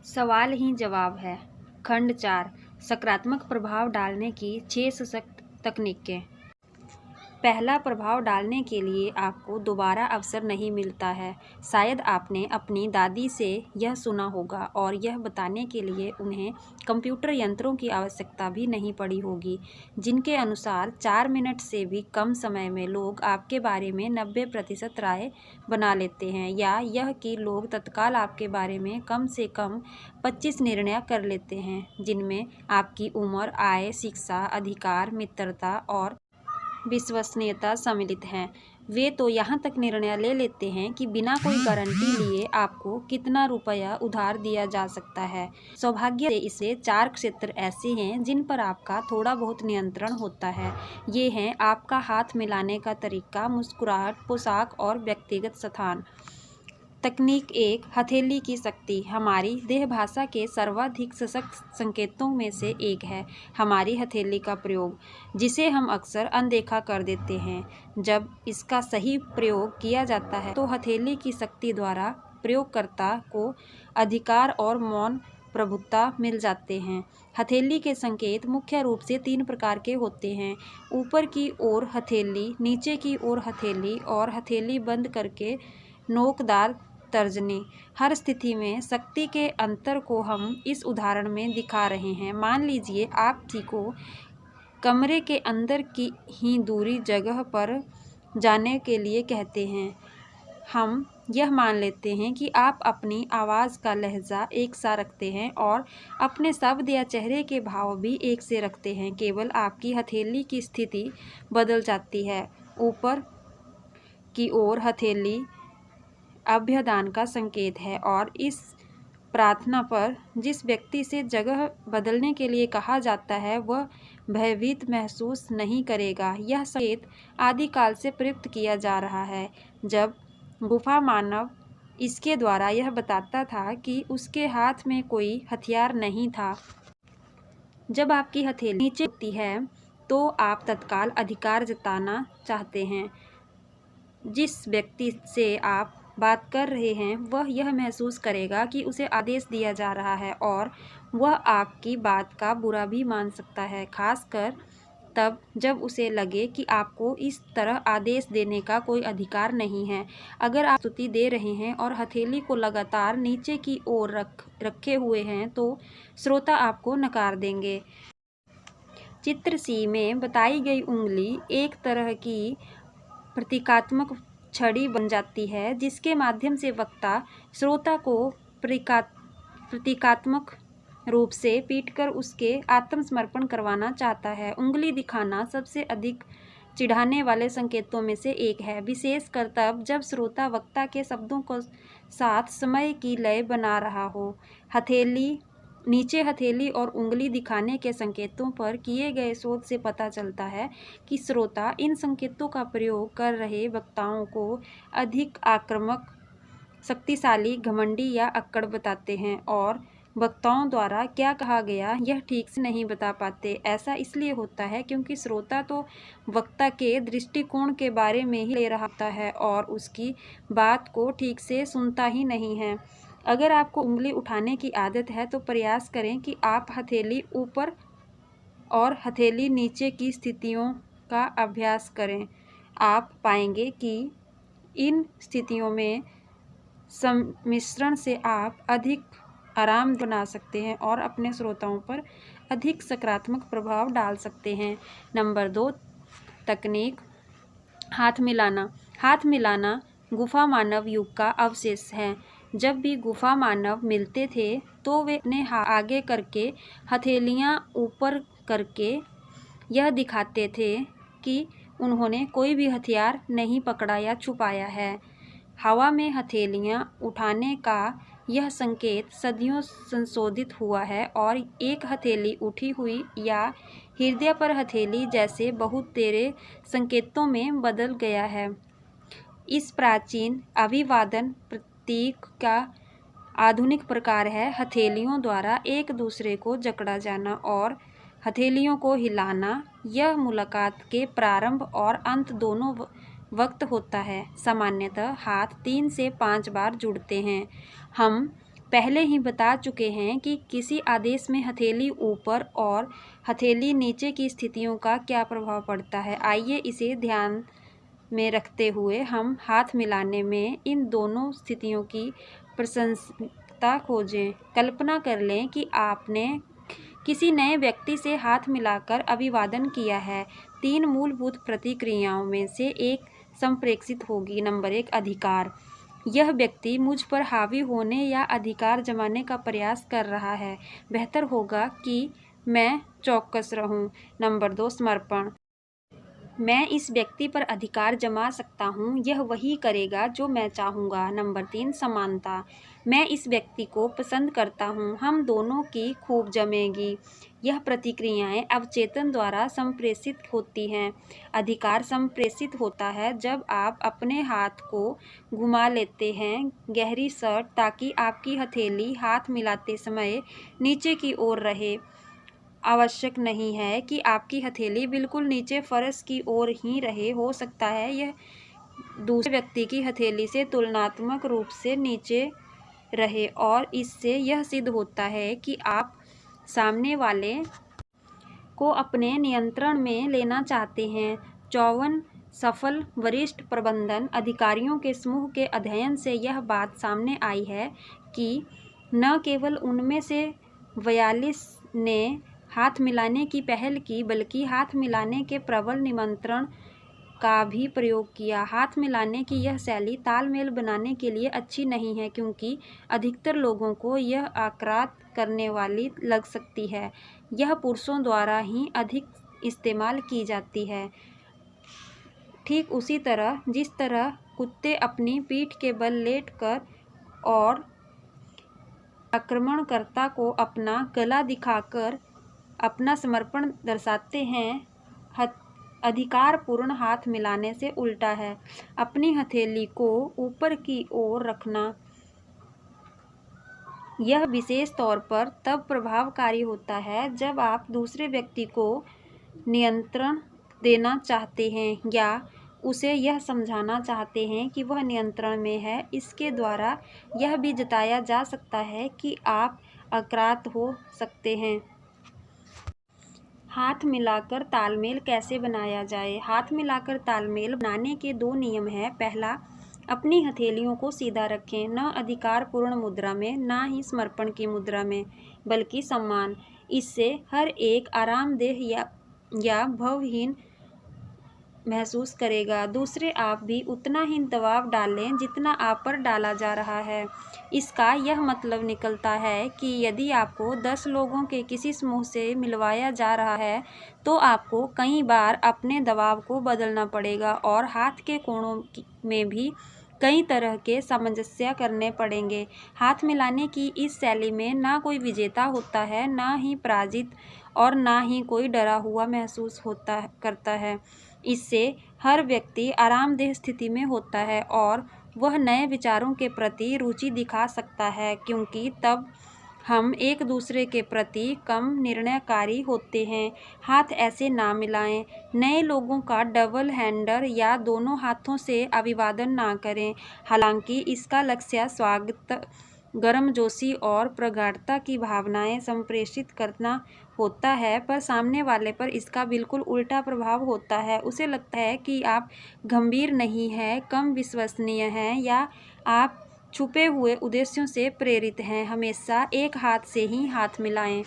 सवाल ही जवाब है। खंड 4 सकारात्मक प्रभाव डालने की 6 सशक्त तकनीकें। पहला, प्रभाव डालने के लिए आपको दोबारा अवसर नहीं मिलता है। शायद आपने अपनी दादी से यह सुना होगा और यह बताने के लिए उन्हें कंप्यूटर यंत्रों की आवश्यकता भी नहीं पड़ी होगी, जिनके अनुसार 4 मिनट से भी कम समय में लोग आपके बारे में 90% राय बना लेते हैं, या यह कि लोग तत्काल आपके बारे में कम से कम 25 निर्णय कर लेते हैं, जिनमें आपकी उम्र, आय, शिक्षा, अधिकार, मित्रता और विश्वसनीयता सम्मिलित हैं। वे तो यहाँ तक निर्णय ले लेते हैं कि बिना कोई गारंटी लिए आपको कितना रुपया उधार दिया जा सकता है। सौभाग्य से इसे 4 क्षेत्र ऐसे हैं जिन पर आपका थोड़ा बहुत नियंत्रण होता है। ये हैं आपका हाथ मिलाने का तरीका, मुस्कुराहट, पोशाक और व्यक्तिगत स्थान। तकनीक 1, हथेली की शक्ति हमारी देह भाषा के सर्वाधिक सशक्त संकेतों में से एक है हमारी हथेली का प्रयोग, जिसे हम अक्सर अनदेखा कर देते हैं। जब इसका सही प्रयोग किया जाता है तो हथेली की शक्ति द्वारा प्रयोगकर्ता को अधिकार और मौन प्रभुत्व मिल जाते हैं। हथेली के संकेत मुख्य रूप से 3 प्रकार के होते हैं: ऊपर की ओर हथेली, नीचे की ओर हथेली और हथेली बंद करके नोकदार तर्जनी। हर स्थिति में शक्ति के अंतर को हम इस उदाहरण में दिखा रहे हैं। मान लीजिए आप किसी को कमरे के अंदर की ही दूरी जगह पर जाने के लिए कहते हैं। हम यह मान लेते हैं कि आप अपनी आवाज़ का लहजा एक सा रखते हैं और अपने शब्द या चेहरे के भाव भी एक से रखते हैं, केवल आपकी हथेली की स्थिति बदल जाती है। ऊपर की ओर हथेली अभ्यदान का संकेत है और इस प्रार्थना पर जिस व्यक्ति से जगह बदलने के लिए कहा जाता है वह भयभीत महसूस नहीं करेगा। यह संकेत आदिकाल से प्रयुक्त किया जा रहा है, जब गुफा मानव इसके द्वारा यह बताता था कि उसके हाथ में कोई हथियार नहीं था। जब आपकी हथेली नीचे होती है तो आप तत्काल अधिकार जताना चाहते हैं। जिस व्यक्ति से आप बात कर रहे हैं वह यह महसूस करेगा कि उसे आदेश दिया जा रहा है और वह आपकी बात का बुरा भी मान सकता है, खासकर तब जब उसे लगे कि आपको इस तरह आदेश देने का कोई अधिकार नहीं है। अगर आप स्तुति दे रहे हैं और हथेली को लगातार नीचे की ओर रखे हुए हैं तो श्रोता आपको नकार देंगे। चित्र सी में बताई गई उंगली एक तरह की प्रतीकात्मक छड़ी बन जाती है, जिसके माध्यम से वक्ता श्रोता को प्रतीकात्मक रूप से पीटकर उसके आत्मसमर्पण करवाना चाहता है। उंगली दिखाना सबसे अधिक चिढ़ाने वाले संकेतों में से एक है, विशेषकर तब जब श्रोता वक्ता के शब्दों के साथ समय की लय बना रहा हो। नीचे हथेली और उंगली दिखाने के संकेतों पर किए गए शोध से पता चलता है कि श्रोता इन संकेतों का प्रयोग कर रहे वक्ताओं को अधिक आक्रामक, शक्तिशाली, घमंडी या अक्कड़ बताते हैं और वक्ताओं द्वारा क्या कहा गया यह ठीक से नहीं बता पाते। ऐसा इसलिए होता है क्योंकि श्रोता तो वक्ता के दृष्टिकोण के बारे में ही ले रहा होता है और उसकी बात को ठीक से सुनता ही नहीं है। अगर आपको उंगली उठाने की आदत है तो प्रयास करें कि आप हथेली ऊपर और हथेली नीचे की स्थितियों का अभ्यास करें। आप पाएंगे कि इन स्थितियों में सम्मिश्रण से आप अधिक आराम बना सकते हैं और अपने श्रोताओं पर अधिक सकारात्मक प्रभाव डाल सकते हैं। नंबर 2, तकनीक हाथ मिलाना। हाथ मिलाना गुफा मानव युग का अवशेष है। जब भी गुफा मानव मिलते थे तो वे अपने आगे करके हथेलियां ऊपर करके यह दिखाते थे कि उन्होंने कोई भी हथियार नहीं पकड़ा या छुपाया है। हवा में हथेलियां उठाने का यह संकेत सदियों संशोधित हुआ है और एक हथेली उठी हुई या हृदय पर हथेली जैसे बहुत तेरे संकेतों में बदल गया है। इस प्राचीन अभिवादन प्रतीक का आधुनिक प्रकार है हथेलियों द्वारा एक दूसरे को जकड़ा जाना और हथेलियों को हिलाना। यह मुलाकात के प्रारंभ और अंत दोनों वक्त होता है। सामान्यतः हाथ 3 से 5 बार जुड़ते हैं। हम पहले ही बता चुके हैं कि किसी आदेश में हथेली ऊपर और हथेली नीचे की स्थितियों का क्या प्रभाव पड़ता है। आइए इसे ध्यान में रखते हुए हम हाथ मिलाने में इन दोनों स्थितियों की प्रशंसता खोजें। कल्पना कर लें कि आपने किसी नए व्यक्ति से हाथ मिलाकर अभिवादन किया है। 3 मूलभूत प्रतिक्रियाओं में से एक संप्रेषित होगी। नंबर 1, अधिकार। यह व्यक्ति मुझ पर हावी होने या अधिकार जमाने का प्रयास कर रहा है। बेहतर होगा कि मैं चौकस रहूं। नंबर 2, समर्पण। मैं इस व्यक्ति पर अधिकार जमा सकता हूँ, यह वही करेगा जो मैं चाहूँगा। नंबर 3, समानता। मैं इस व्यक्ति को पसंद करता हूँ, हम दोनों की खूब जमेगी। यह प्रतिक्रियाएं अवचेतन द्वारा संप्रेषित होती हैं। अधिकार संप्रेषित होता है जब आप अपने हाथ को घुमा लेते हैं गहरी शर्ट ताकि आपकी हथेली हाथ मिलाते समय नीचे की ओर रहे। आवश्यक नहीं है कि आपकी हथेली बिल्कुल नीचे फर्श की ओर ही रहे, हो सकता है यह दूसरे व्यक्ति की हथेली से तुलनात्मक रूप से नीचे रहे और इससे यह सिद्ध होता है कि आप सामने वाले को अपने नियंत्रण में लेना चाहते हैं। 54 सफल वरिष्ठ प्रबंधन अधिकारियों के समूह के अध्ययन से यह बात सामने आई है कि न केवल उनमें से 42 ने हाथ मिलाने की पहल की, बल्कि हाथ मिलाने के प्रबल निमंत्रण का भी प्रयोग किया। हाथ मिलाने की यह शैली तालमेल बनाने के लिए अच्छी नहीं है क्योंकि अधिकतर लोगों को यह आक्रांत करने वाली लग सकती है। यह पुरुषों द्वारा ही अधिक इस्तेमाल की जाती है। ठीक उसी तरह जिस तरह कुत्ते अपनी पीठ के बल लेटकर और आक्रमणकर्ता को अपना गला दिखाकर अपना समर्पण दर्शाते हैं, अधिकारपूर्ण हाथ मिलाने से उल्टा है। अपनी हथेली को ऊपर की ओर रखना यह विशेष तौर पर तब प्रभावकारी होता है जब आप दूसरे व्यक्ति को नियंत्रण देना चाहते हैं या उसे यह समझाना चाहते हैं कि वह नियंत्रण में है। इसके द्वारा यह भी जताया जा सकता है कि आप आक्रांत हो सकते हैं। हाथ मिलाकर तालमेल कैसे बनाया जाए। हाथ मिलाकर तालमेल बनाने के 2 नियम हैं। पहला, अपनी हथेलियों को सीधा रखें, न अधिकारपूर्ण मुद्रा में, न ही समर्पण की मुद्रा में, बल्कि समान। इससे हर एक आरामदेह या भवहीन महसूस करेगा। दूसरे, आप भी उतना ही दबाव डालें जितना आप पर डाला जा रहा है। इसका यह मतलब निकलता है कि यदि आपको 10 लोगों के किसी समूह से मिलवाया जा रहा है तो आपको कई बार अपने दबाव को बदलना पड़ेगा और हाथ के कोणों में भी कई तरह के सामंजस्य करने पड़ेंगे। हाथ मिलाने की इस शैली में ना कोई विजेता होता है, ना ही पराजित, और ना ही कोई डरा हुआ महसूस करता है। इससे हर व्यक्ति आरामदेह स्थिति में होता है और वह नए विचारों के प्रति रुचि दिखा सकता है क्योंकि तब हम एक दूसरे के प्रति कम निर्णयकारी होते हैं। हाथ ऐसे ना मिलाएं। नए लोगों का डबल हैंडर या दोनों हाथों से अभिवादन ना करें। हालांकि इसका लक्ष्य स्वागत, गर्मजोशी और प्रगाढ़ता की भावनाएं संप्रेषित करना होता है, पर सामने वाले पर इसका बिल्कुल उल्टा प्रभाव होता है। उसे लगता है कि आप गंभीर नहीं हैं, कम विश्वसनीय हैं या आप छुपे हुए उद्देश्यों से प्रेरित हैं। हमेशा एक हाथ से ही हाथ मिलाएं।